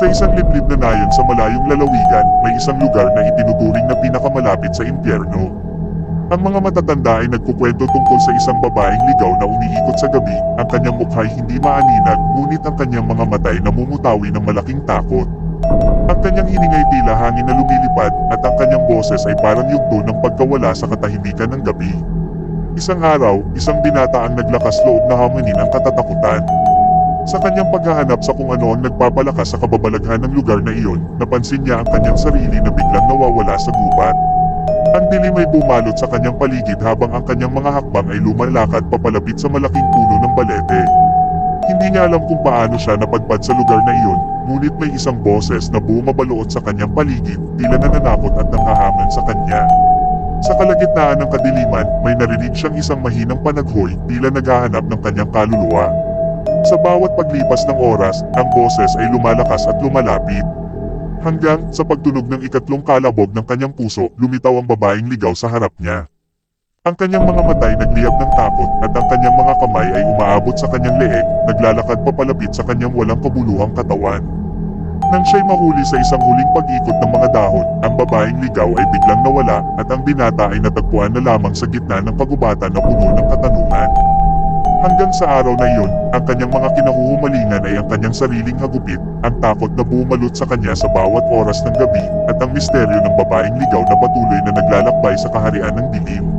Sa isang liblib na nayon sa malayong lalawigan, may isang lugar na itinuturing na pinakamalapit sa impyerno. Ang mga matatanda ay nagkukwento tungkol sa isang babaeng ligaw na umiikot sa gabi. Ang kanyang mukha'y hindi maaninag, ngunit ang kanyang mga mata'y namumutawi ng malaking takot. Ang kanyang hiningay tila hangin na lumilipad, at ang kanyang boses ay parang yugto ng pagkawala sa katahimikan ng gabi. Isang araw, isang binata ang naglakas loob na hamunin ang katatakutan. Sa kanyang paghahanap sa kung ano ang nagpapalakas sa kababalaghan ng lugar na iyon, napansin niya ang kanyang sarili na biglang nawawala sa gubat. Ang dilim ay bumalot sa kanyang paligid habang ang kanyang mga hakbang ay lumalakad papalapit sa malaking puno ng balete. Hindi niya alam kung paano siya napadpad sa lugar na iyon, ngunit may isang boses na bumabalot sa kanyang paligid, tila nananakot at nanghahamon sa kanya. Sa kalagitnaan ng kadiliman, may narinig siyang isang mahinang panaghoy, tila naghahanap ng kanyang kaluluwa. Sa bawat paglipas ng oras, ang boses ay lumalakas at lumalapit. Hanggang sa pagtunog ng ikatlong kalabog ng kanyang puso, lumitaw ang babaeng ligaw sa harap niya. Ang kanyang mga matay nagliyab ng takot at ang kanyang mga kamay ay umaabot sa kanyang leeg, naglalakad papalapit sa kanyang walang kabuluhang katawan. Nang siya'y mahuli sa isang huling pag-ikot ng mga dahon, ang babaeng ligaw ay biglang nawala at ang binata ay natagpuan na lamang sa gitna ng pagubatan na puno ng katanungan. Hanggang sa araw na iyon, ang kanyang mga kinahuhumalingan ay ang kanyang sariling hagupit, ang takot na bumalot sa kanya sa bawat oras ng gabi, at ang misteryo ng babaeng ligaw na patuloy na naglalakbay sa kaharian ng dilim.